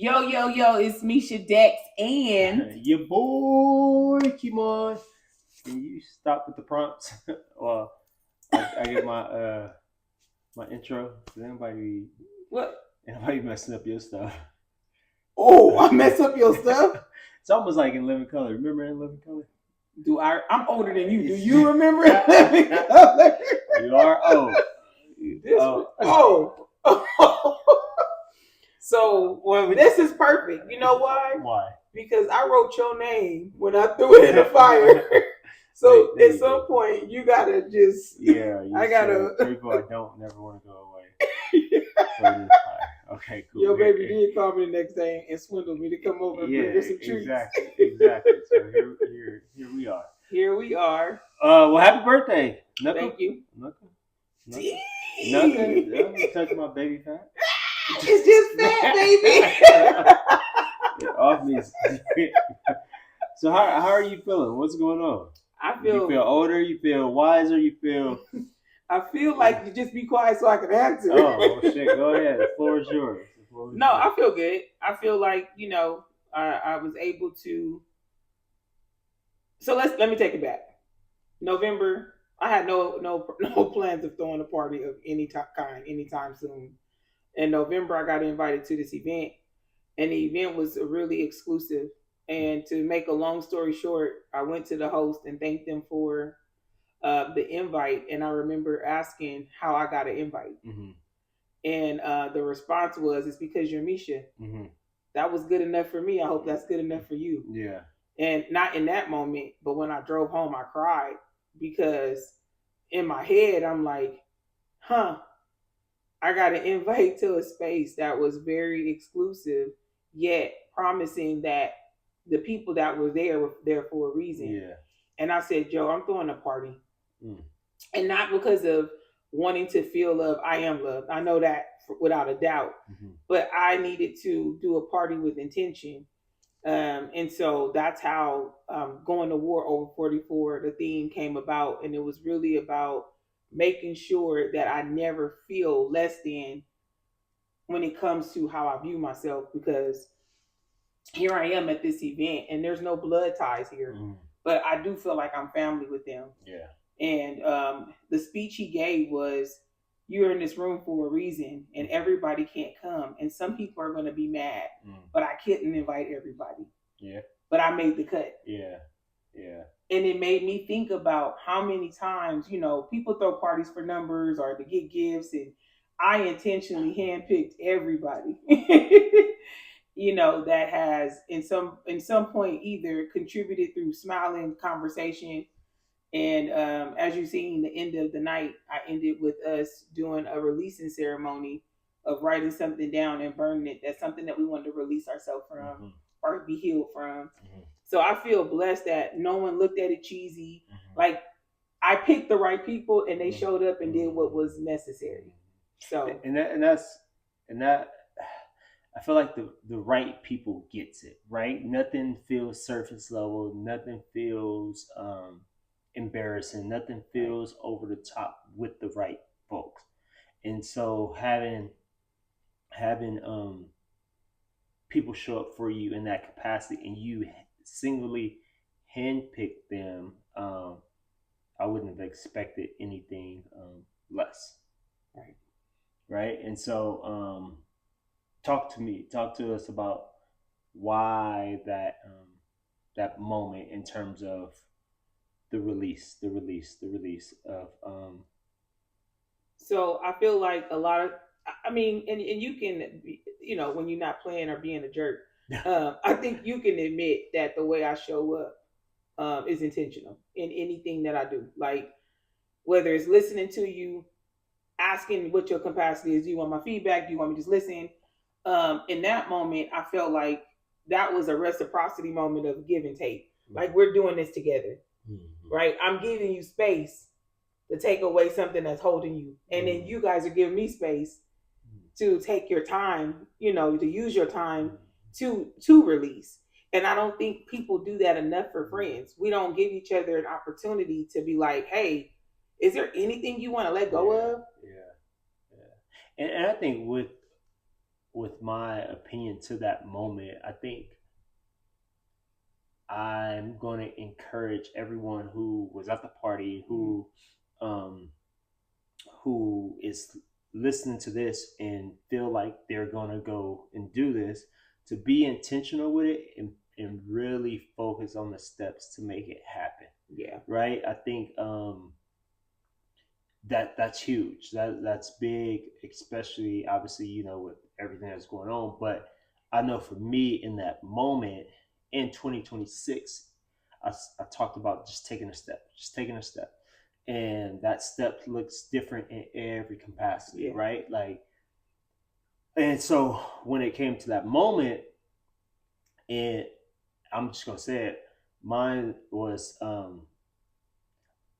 Yo, it's Misha Dex and your boy Keymon. Can you stop with the prompts? Well, I get my my intro. Does anybody messing up your stuff? Oh, I mess up your stuff? It's almost like in Living Color. Remember in Living Color? I'm older than you. Do you remember Living Color? You are old. So this is perfect. You know why? Why? Because I wrote your name when I threw it in the fire. So at some point you gotta just I gotta people I don't never want to go away. Okay, cool. Your baby did call me the next day and swindle me to come over and bring her some treats. Exactly. So here we are. Here we are. Well, happy birthday. Knuckle. Thank you. Knuckle. I'm touching my baby fat. It's just fat, baby. Off me. So how are you feeling? What's going on? You feel older, you feel wiser, you feel I feel like you just be quiet so I can answer. Oh shit, go ahead. The floor is yours. No, I feel good. I feel like, I was able to. So let me take it back. November, I had no plans of throwing a party of any kind anytime soon. In November, I got invited to this event, and the event was really exclusive. And to make a long story short, I went to the host and thanked them for the invite. And I remember asking how I got an invite. Mm-hmm. And the response was, it's because you're Misha. Mm-hmm. That was good enough for me. I hope that's good enough for you. Yeah. And not in that moment, but when I drove home, I cried because in my head, I'm like, I got an invite to a space that was very exclusive, yet promising that the people that were there for a reason. Yeah. And I said, Joe, I'm throwing a party. Mm. And not because of wanting to feel love. I am loved. I know that without a doubt. Mm-hmm. But I needed to do a party with intention. And so that's how Going to War Over 44, the theme came about. And it was really about making sure that I never feel less than when it comes to how I view myself, because here I am at this event and there's no blood ties here, but I do feel like I'm family with them. Yeah. And the speech he gave was, you're in this room for a reason and everybody can't come. And some people are going to be mad, but I couldn't invite everybody. Yeah. But I made the cut. Yeah. Yeah. And it made me think about how many times, people throw parties for numbers or to get gifts. And I intentionally handpicked everybody, that has in some point either contributed through smiling conversation. And as you've seen, the end of the night, I ended with us doing a releasing ceremony of writing something down and burning it. That's something that we wanted to release ourselves from or be healed from. Mm-hmm. So I feel blessed that no one looked at it cheesy. Mm-hmm. Like I picked the right people and they showed up and did what was necessary. So and that I feel like the right people gets it, right? Nothing feels surface level. Nothing feels embarrassing. Nothing feels over the top with the right folks. And so having people show up for you in that capacity and you singly handpick them, I wouldn't have expected anything less. Right. And so talk to us about why that moment in terms of the release of So I feel like a lot of, and you can, when you're not playing or being a jerk, I think you can admit that the way I show up is intentional in anything that I do. Like whether it's listening to you, asking what your capacity is. Do you want my feedback? Do you want me to just listen? In that moment, I felt like that was a reciprocity moment of give and take. Like we're doing this together, right? I'm giving you space to take away something that's holding you. And then you guys are giving me space to take your time, to use your time to release. And I don't think people do that enough for friends. We don't give each other an opportunity to be like, hey, is there anything you want to let go of? Yeah. And I think with with my opinion to that moment, I think I'm going to encourage everyone who was at the party, um, who is listening to this and feel like they're going to go and do this, to be intentional with it and really focus on the steps to make it happen. Yeah. Right. I think that's huge. That's big, especially obviously, with everything that's going on. But I know for me in that moment in 2026, I talked about just taking a step. And that step looks different in every capacity, right? Like, and so when it came to that moment, and I'm just gonna say it, mine was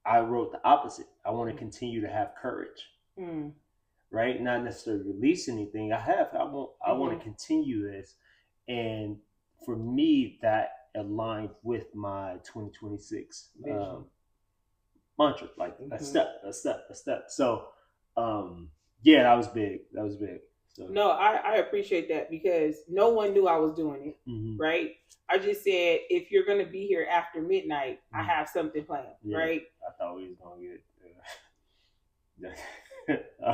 I wrote the opposite. I want to continue to have courage, right? Not necessarily release anything. I want to continue this, and for me, that aligned with my 2026 mantra, like a step. So, yeah, that was big. So. No, I appreciate that because no one knew I was doing it, right? I just said, if you're going to be here after midnight, I have something planned, right? I thought we was going to get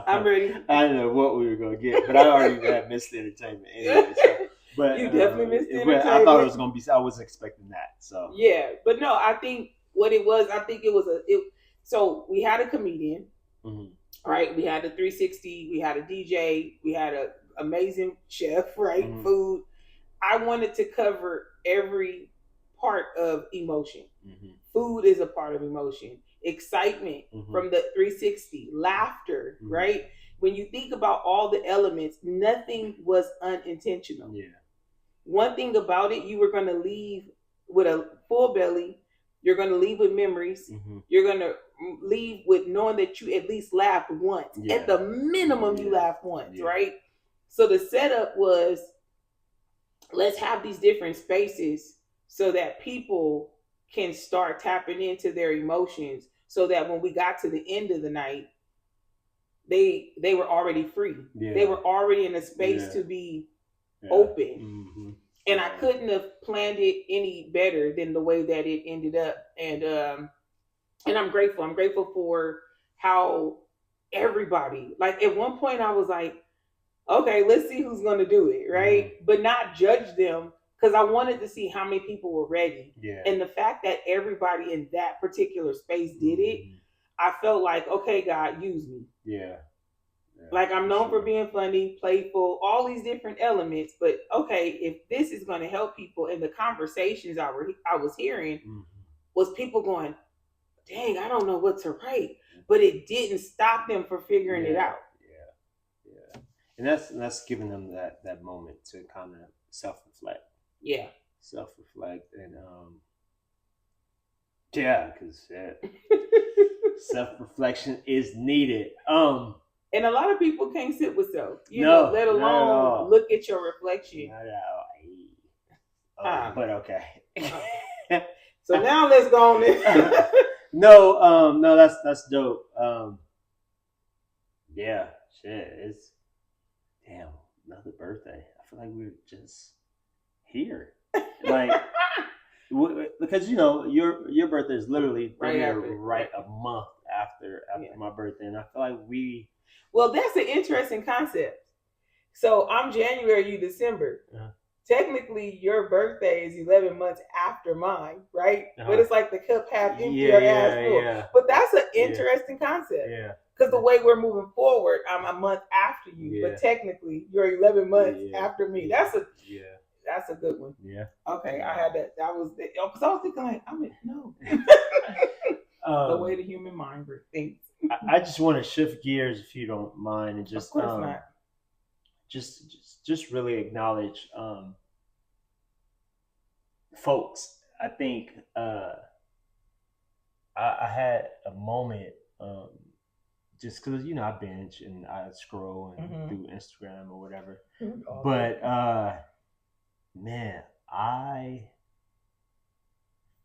I'm ready. I didn't know what we were going to get, but I already had missed the entertainment anyway. So, but you definitely missed the entertainment. I thought it was going to be, I was expecting that. So yeah, but no, I think what it was, so we had a comedian, right? We had a 360, we had a DJ, we had an amazing chef, right? Food. I wanted to cover every part of emotion. Food is a part of emotion. Excitement from the 360, laughter, right? When you think about all the elements, nothing was unintentional. Yeah. One thing about it, you were going to leave with a full belly. You're going to leave with memories. You're going to leave with knowing that you at least laughed once. Yeah. At the minimum, you laughed once, right? So the setup was, let's have these different spaces so that people can start tapping into their emotions, so that when we got to the end of the night, they were already free. Yeah. They were already in a space to be open. And I couldn't have planned it any better than the way that it ended up. And I'm grateful. I'm grateful for how everybody, like at one point I was like, okay, let's see who's going to do it, right? But not judge them, because I wanted to see how many people were ready. Yeah. And the fact that everybody in that particular space did it, I felt like, okay, God, use me. Yeah. Like, I'm known for being funny, playful, all these different elements. But okay, if this is going to help people, and the conversations I was hearing was people going, dang, I don't know what to write. But it didn't stop them from figuring it out. Yeah. And that's giving them that moment to kind of self-reflect. Yeah. Self-reflect and because self-reflection is needed. And a lot of people can't sit with self, let alone look at your reflection. But okay. So now let's go on in. No, that's dope. Yeah, shit, it's another birthday. I feel like we're just here, like because your birthday is literally right a month after my birthday, and I feel like we. Well, that's an interesting concept. So I'm January, you December. Technically, your birthday is 11 months after mine, right? But it's like the cup half empty or half full. Yeah. But that's an interesting concept. Yeah. Because the way we're moving forward, I'm a month after you, but technically you're 11 months after me. That's a good one. Yeah. Okay, I had that. That was because I was thinking like, no. The way the human mind thinks. I just want to shift gears, if you don't mind, and just of course not. Just really acknowledge folks. I think I had a moment just because I binge and I scroll and do Instagram or whatever. But man, I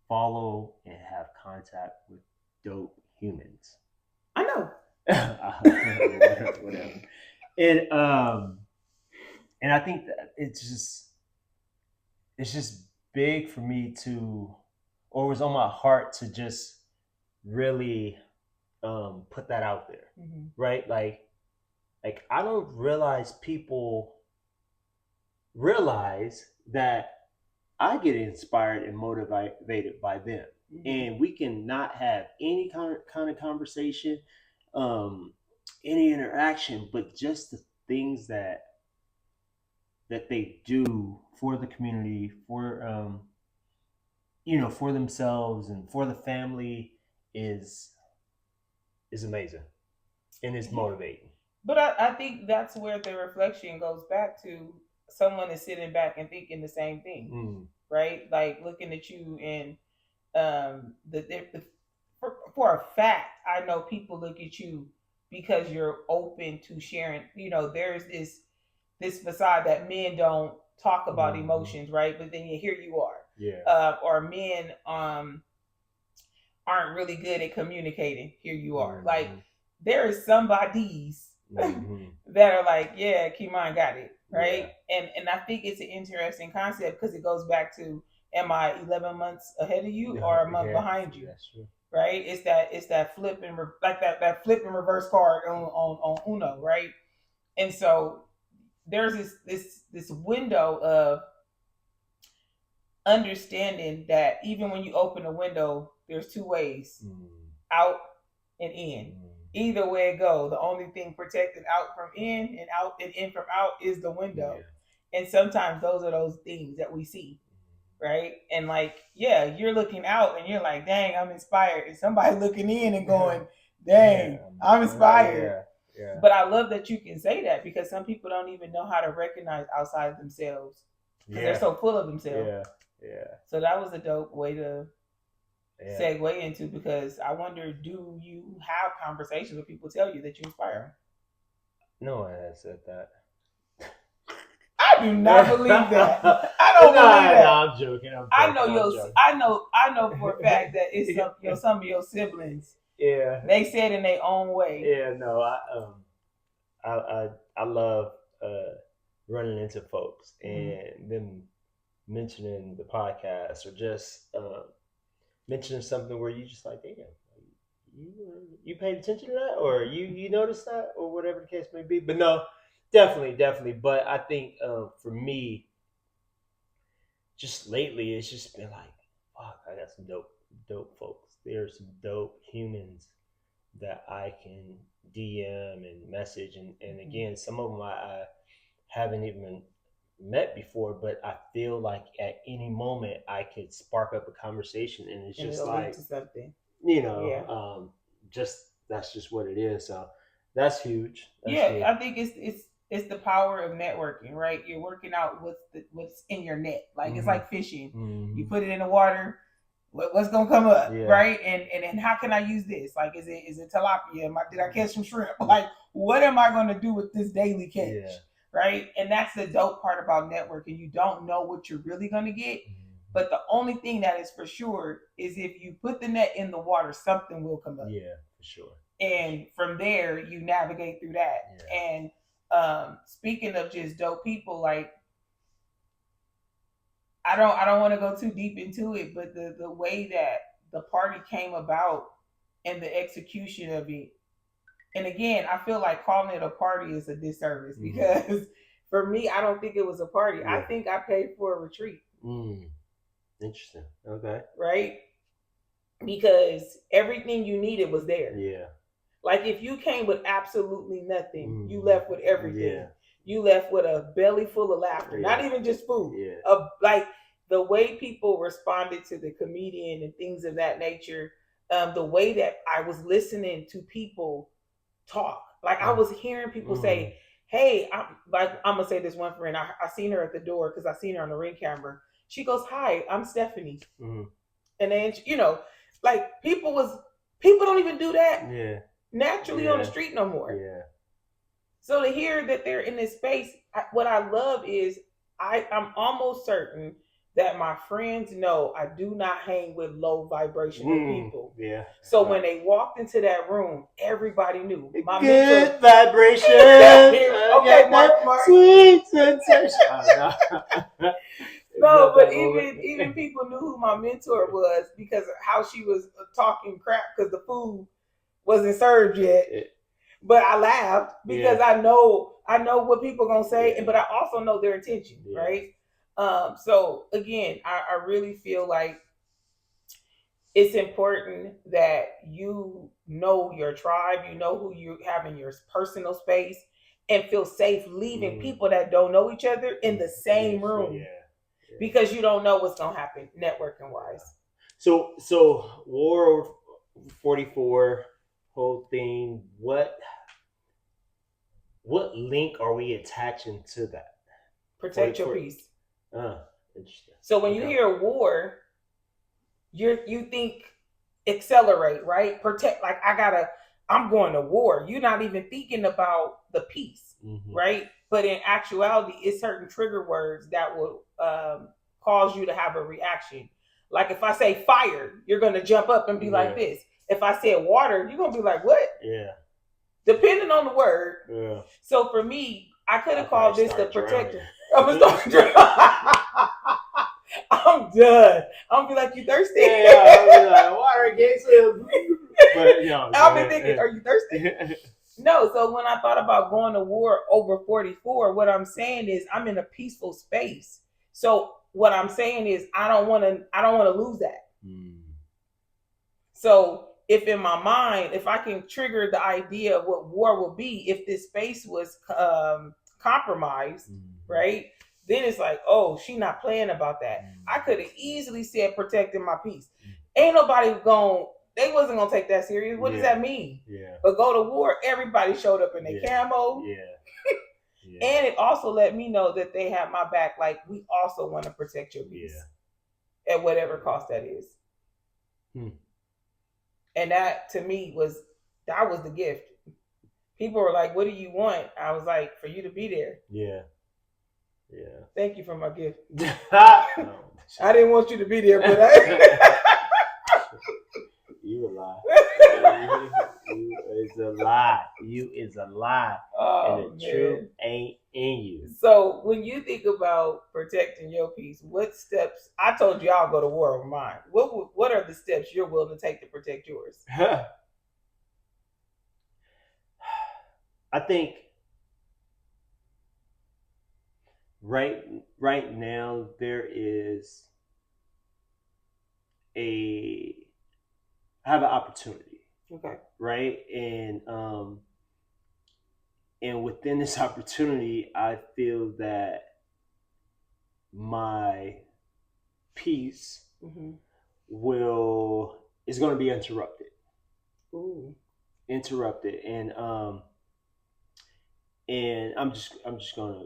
follow and have contact with dope humans. I know. Whatever. And And I think that it's just big for me to, or it was on my heart to just really put that out there, right? Like I don't realize people realize that I get inspired and motivated by them, and we can not have any kind of conversation, um, any interaction, but just the things that they do for the community, for for themselves and for the family is amazing and is motivating. But I think that's where the reflection goes back to someone is sitting back and thinking the same thing, right? Like looking at you and for a fact, I know people look at you because you're open to sharing. There's this facade that men don't talk about emotions, right? But then here you are, or men aren't really good at communicating. Here you are, like there is somebody's that are like, yeah, Keymon got it, right? And I think it's an interesting concept because it goes back to, am I 11 months ahead of you or a month behind you? That's true. Right? It's that flip and like that flip and reverse card on Uno, right? And so there's this window of understanding that even when you open a window, there's two ways, out and in. Either way it go, the only thing protected out from in and out and in from out is the window. And sometimes those are those things that we see, right? And like, yeah, you're looking out and you're like, dang, I'm inspired. And somebody looking in and going, dang, I'm inspired. But I love that you can say that because some people don't even know how to recognize outside of themselves because they're so full of themselves. So that was a dope way to segue into, because I wonder, do you have conversations where people tell you that you inspire them? No one has said that. I do not believe that. I don't believe that. No, I'm joking. I know for a fact that it's some of your siblings. Yeah. They said in their own way. Yeah, no, I love running into folks and them mentioning the podcast or just mentioning something where you just like, damn, you paid attention to that, or you noticed that, or whatever the case may be. But no, definitely. But I think for me, just lately, it's just been like, fuck, I got some dope folks. There's some dope humans that I can DM and message, and again, some of them I haven't even met before, but I feel like at any moment I could spark up a conversation, and it's just like something. Just that's just what it is. So that's huge. I think it's the power of networking, right? You're working out what's in your net. Like it's like fishing. You put it in the water. What's gonna come up, right? And how can I use this? Like, is it tilapia? Did I catch some shrimp? Like, what am I gonna do with this daily catch? Right? And that's the dope part about networking. You don't know what you're really gonna get, but the only thing that is for sure is if you put the net in the water, something will come up. Yeah, for sure. And from there, you navigate through that. And speaking of just dope people, like, I don't want to go too deep into it, but the way that the party came about and the execution of it. And again, I feel like calling it a party is a disservice because for me, I don't think it was a party. I think I paid for a retreat. Interesting. Okay. Right? Because everything you needed was there. Yeah. Like if you came with absolutely nothing, you left with everything. Yeah. You left with a belly full of laughter, not even just food. Yeah. Like the way people responded to the comedian and things of that nature, the way that I was listening to people talk. Like I was hearing people say, hey, I'm going to say this one friend, I seen her at the door because I seen her on the Ring camera. She goes, hi, I'm Stephanie. And then, like people don't even do that naturally on the street no more. Yeah. So to hear that they're in this space, what I love is I'm almost certain that my friends know I do not hang with low vibrational people. Yeah. So when they walked into that room, everybody knew. My good vibration. Okay, Mark. Sweet sensation. No, but even people knew who my mentor was because of how she was talking crap because the food wasn't served yet. But I laughed because I know what people are gonna say, but I also know their intention, right? So again, I really feel like it's important that you know your tribe, you know who you have in your personal space, and feel safe leaving people that don't know each other in the same room because you don't know what's gonna happen networking wise. So War 44 whole thing. What link are we attaching to that? Protect your peace. Interesting. So when you hear war, you think accelerate, right? Protect, like I'm going to war. You're not even thinking about the peace, right? But in actuality, it's certain trigger words that will cause you to have a reaction. Like if I say fire, you're going to jump up and be like this. If I say water, you're going to be like, what? Yeah. Depending on the word. Yeah. So for me, I could have called this the protector. I'm going to start drowning. I'm done. I'm gonna be like, you thirsty? Yeah, I'll be like, water gets him. But I'll be thinking, are you thirsty? No. So when I thought about going to war over 44, what I'm saying is I'm in a peaceful space. So what I'm saying is I don't want to lose that. So if in my mind, if I can trigger the idea of what war will be, if this space was compromised, right? Then it's like, oh, she not playing about that. I could have easily said protecting my peace. Ain't nobody they wasn't gonna take that serious. What does that mean? Yeah. But go to war, everybody showed up in their camo. Yeah. And it also let me know that they have my back. Like, we also want to protect your peace at whatever cost that is. And that to me was the gift. People were like, what do you want? I was like, for you to be there. Yeah. Yeah. Thank you for my gift. I didn't want you to be there, but you a lie. You is a lie. Oh, and the truth ain't in you. So when you think about protecting your peace, what steps? I told you I'll go to war over mine. What are the steps you're willing to take to protect yours? I think right now there is I have an opportunity. Okay. Right? And within this opportunity, I feel that my peace is going to be interrupted. Ooh. Interrupted, and I'm just gonna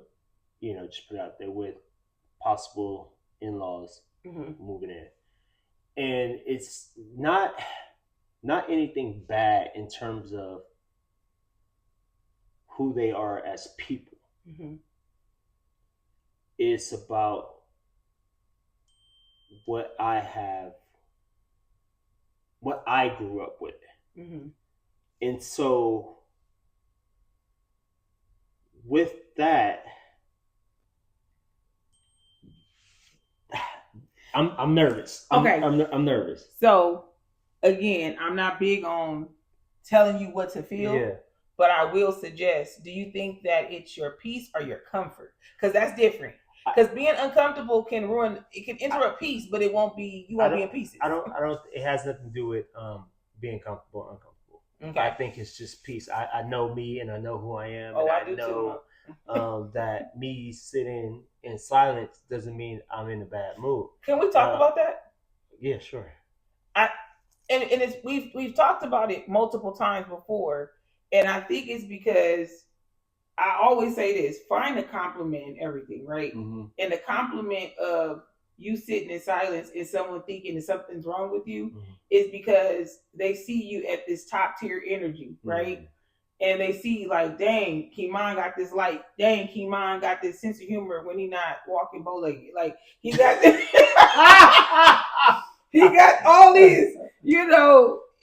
just put it out there with possible in-laws moving in, and it's not anything bad in terms of who they are as people. It's about what I grew up with. And so with that, I'm nervous. Okay. I'm nervous. So again, I'm not big on telling you what to feel, but I will suggest, do you think that it's your peace or your comfort? Because that's different. Because being uncomfortable can interrupt peace, but it won't be, you won't be in pieces. I don't, it has nothing to do with being comfortable or uncomfortable. Okay. I think it's just peace. I know me and I know who I am. Oh, and I do know that me sitting in silence doesn't mean I'm in a bad mood. Can we talk about that? Yeah, sure. We've talked about it multiple times before, and I think it's because I always say this: find a compliment in everything, right? And the compliment of you sitting in silence and someone thinking that something's wrong with you is because they see you at this top tier energy, right? and they see like, dang, Keymon got this light. Dang, Keymon got this sense of humor when he not walking bow legged. Like he got this, he got all these,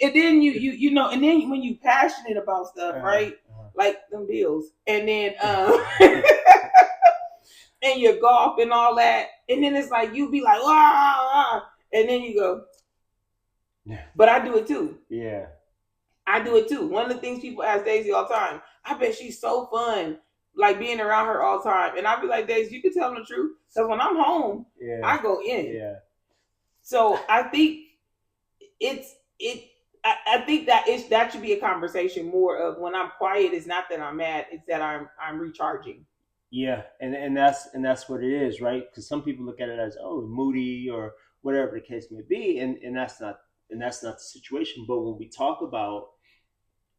and then and then when you passionate about stuff, right? Like them bills, and then and your golf and all that, and then it's like you be like, wow, and then you go, but I do it too. Yeah. I do it too. One of the things people ask Daisy all the time, I bet she's so fun, like being around her all the time. And I'll be like, Daisy, you can tell them the truth. Because when I'm home, I go in. Yeah. So I think I think that should be a conversation more of when I'm quiet, it's not that I'm mad, it's that I'm recharging. Yeah, and that's what it is, right? Because some people look at it as, oh, moody or whatever the case may be, and that's not the situation. But when we talk about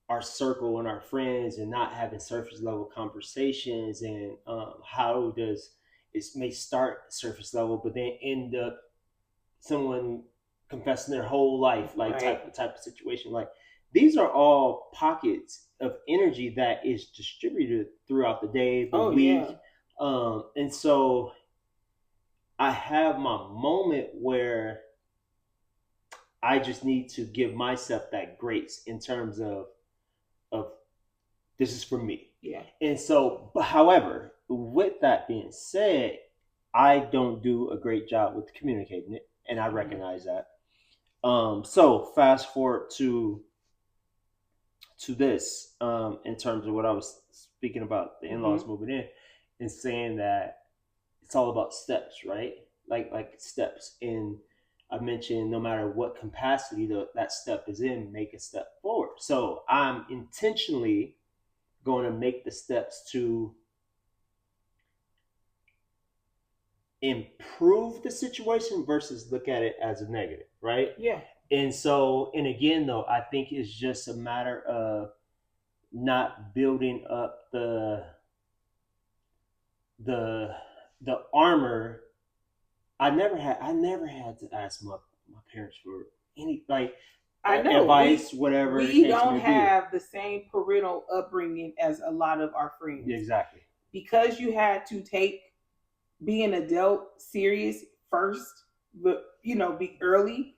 our circle and our friends and not having surface level conversations, and how does it may start surface level, but then end up someone confessing their whole life, like Right. type of situation, like these are all pockets of energy that is distributed throughout the day, the week. Yeah. And so I have my moment where I just need to give myself that grace in terms of this is for me. Yeah. And so, but however, with that being said, I don't do a great job with communicating it, and I recognize that. So fast forward to this, in terms of what I was speaking about, the in-laws moving in, and saying that it's all about steps, right? Like steps. And I mentioned no matter what capacity that step is in, make a step forward. So I'm intentionally going to make the steps to improve the situation versus look at it as a negative, right? Yeah. And so, and again, though, I think it's just a matter of not building up the armor. I never had to ask my parents for any, like, I know advice, whatever. We don't have the same parental upbringing as a lot of our friends. Exactly. Because you had to take being an adult serious first, but be early.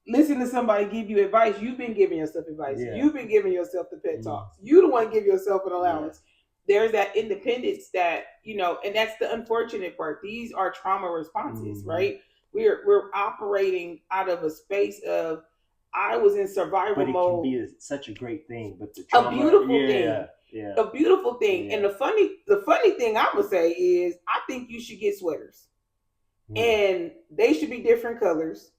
Listen to somebody give you advice. You've been giving yourself advice. Yeah. You've been giving yourself the pet talks. You the one give yourself an allowance. Yeah. There's that independence that, and that's the unfortunate part. These are trauma responses, right? We're operating out of a space of, I was in survival mode. But it can be such a great thing. But the trauma, a beautiful thing. Yeah. A beautiful thing. Yeah. And the funny thing I would say is, I think you should get sweaters. And they should be different colors.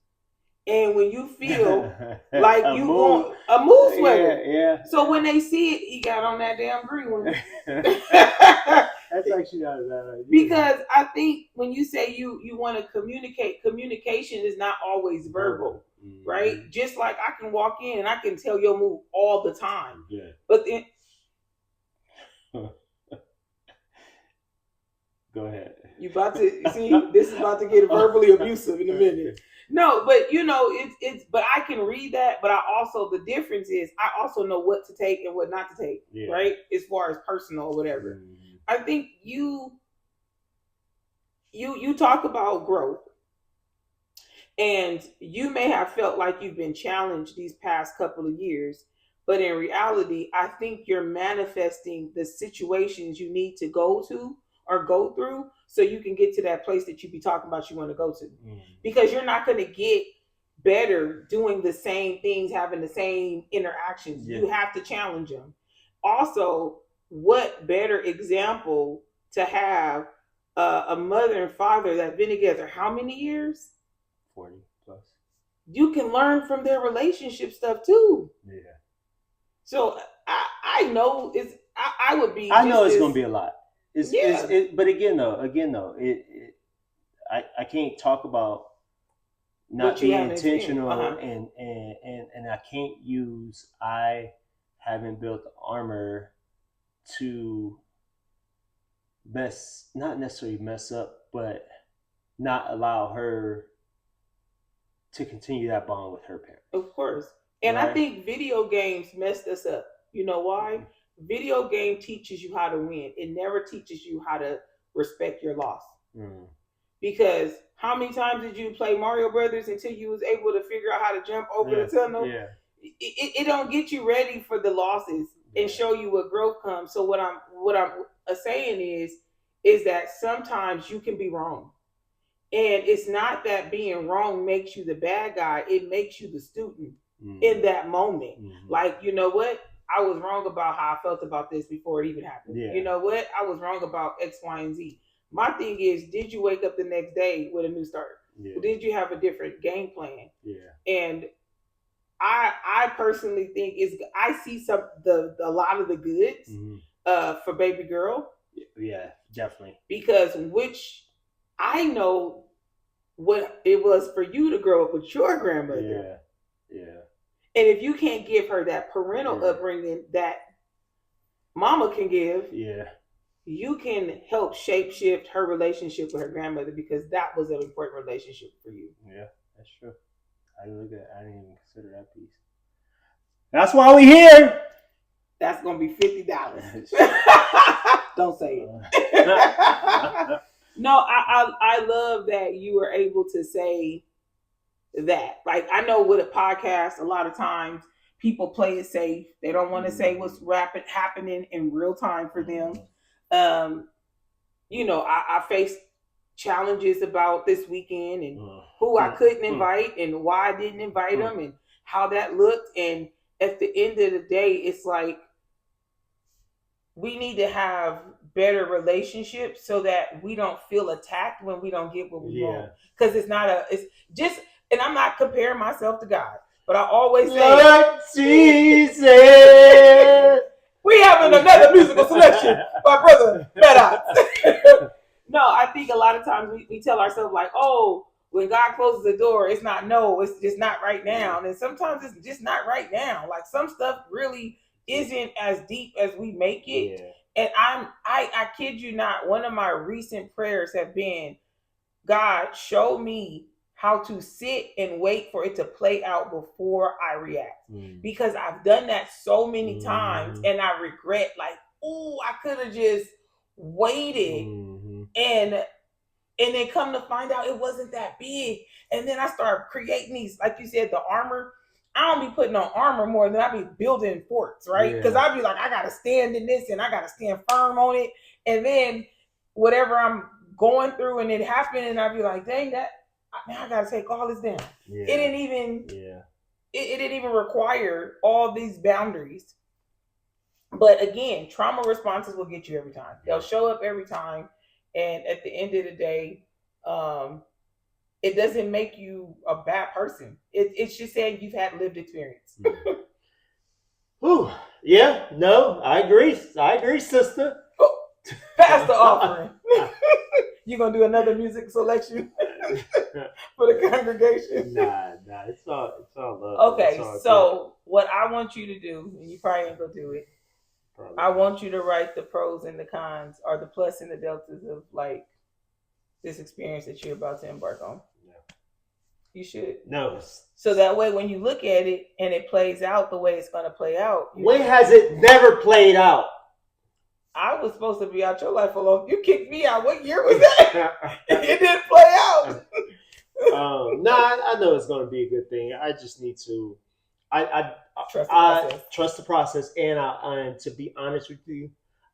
And when you feel like you want a mood sweater, yeah. So when they see it, he got on that damn green one. That's actually not a bad idea. Because I think when you say you want to communicate, communication is not always verbal, right? Just like I can walk in and I can tell your mood all the time. Yeah. But then go ahead. You about to see, this is about to get verbally abusive in a minute. No, but it's but I can read that, but I also, the difference is I also know what to take and what not to take, right? As far as personal or whatever. I think you talk about growth, and you may have felt like you've been challenged these past couple of years, but in reality, I think you're manifesting the situations you need to go to or go through so you can get to that place that you be talking about you want to go to. Because you're not going to get better doing the same things, having the same interactions. You have to challenge them. Also, what better example to have a mother and father that have been together how many years? 40 plus. You can learn from their relationship stuff too. Yeah. So I know I would be. I know it's going to be a lot. But again though, I can't talk about not being intentional, and I can't use I haven't built the armor to not necessarily mess up, but not allow her to continue that bond with her parents. Of course. And right? I think video games messed us up. You know why? Video game teaches you how to win. It never teaches you how to respect your loss. Mm. Because how many times did you play Mario Brothers until you was able to figure out how to jump over Yeah. the tunnel? Yeah. It don't get you ready for the losses Yeah. and show you what growth comes. So what I'm saying is that sometimes you can be wrong. And it's not that being wrong makes you the bad guy, it makes you the student in that moment. Like, you know what? I was wrong about how I felt about this before it even happened. Yeah. You know what? I was wrong about X, Y, and Z. My thing is, did you wake up the next day with a new start? Yeah. Did you have a different game plan? Yeah. And I personally think I see a lot of the goods for baby girl. Yeah, definitely. Because which I know what it was for you to grow up with your grandmother. Yeah. Yeah. And if you can't give her that parental upbringing that mama can give, you can help shape shift her relationship with her grandmother, because that was an important relationship for you. Yeah, that's true. I didn't even consider that piece. That's why we here. That's gonna be $50. Don't say it. No, I love that you were able to say that. Like, I know with a podcast, a lot of times people play it safe. They don't want to say what's happening in real time for them. You know, I faced challenges about this weekend and who I couldn't invite and why I didn't invite them and how that looked. And at the end of the day, it's like, we need to have better relationships so that we don't feel attacked when we don't get what we want. Because it's just, and I'm not comparing myself to God, but I always say, Lord Jesus. We having another musical selection by Brother Maddox. No, I think a lot of times we tell ourselves like, oh, when God closes the door, it's not no, it's just not right now. And sometimes it's just not right now. Like, some stuff really isn't as deep as we make it. And I kid you not, one of my recent prayers have been, God, show me how to sit and wait for it to play out before I react. Because I've done that so many times and I regret, like, oh, I could have just waited. And then come to find out it wasn't that big. And then I started creating these, like you said, the armor. I don't be putting on armor more than I be building forts, right? Because I'd be like, I got to stand in this and I got to stand firm on it. And then whatever I'm going through and it happened, and I'd be like, dang, I got to take all this down. It didn't even require all these boundaries. But again, trauma responses will get you every time. They'll show up every time. And at the end of the day, it doesn't make you a bad person. It's just saying you've had lived experience. Ooh, yeah, no, I agree, sister. Oh, pass the offering. You gonna do another music selection for the congregation? Nah, it's all love. Okay, so what I want you to do, and you probably ain't gonna do it. I want you to write the pros and the cons, or the plus and the deltas of, like, this experience that you're about to embark on. You should. No. So that way, when you look at it and it plays out the way it's going to play out. When has it never played out? I was supposed to be out your life alone. You kicked me out. What year was that? It didn't play out. I know it's going to be a good thing. I just need to. I trust the process, and to be honest with you,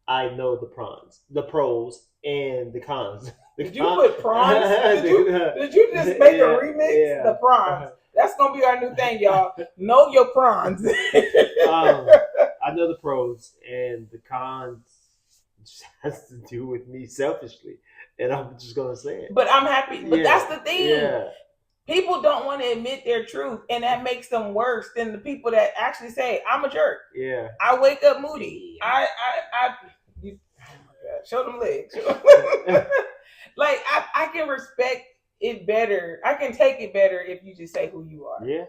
I know the pros, and the cons. Did you put prawns? Did you just make a remix? The prawns. That's gonna be our new thing, y'all. Know your prawns. I know the pros, and the cons just has to do with me selfishly, and I'm just gonna say it. But I'm happy. But that's the thing. Yeah. People don't want to admit their truth, and that makes them worse than the people that actually say, "I'm a jerk." Yeah. I wake up moody. Oh my God. Show them legs. Like, I can respect it better. I can take it better if you just say who you are. Yeah.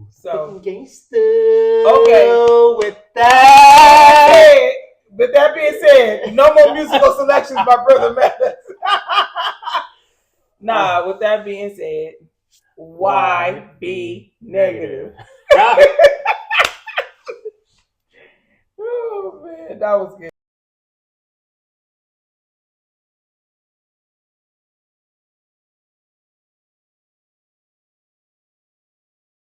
So gangster. Okay. With that. With that being said, no more musical selections by Brother Mathis. Nah. With that being said, why be negative? man, that was good.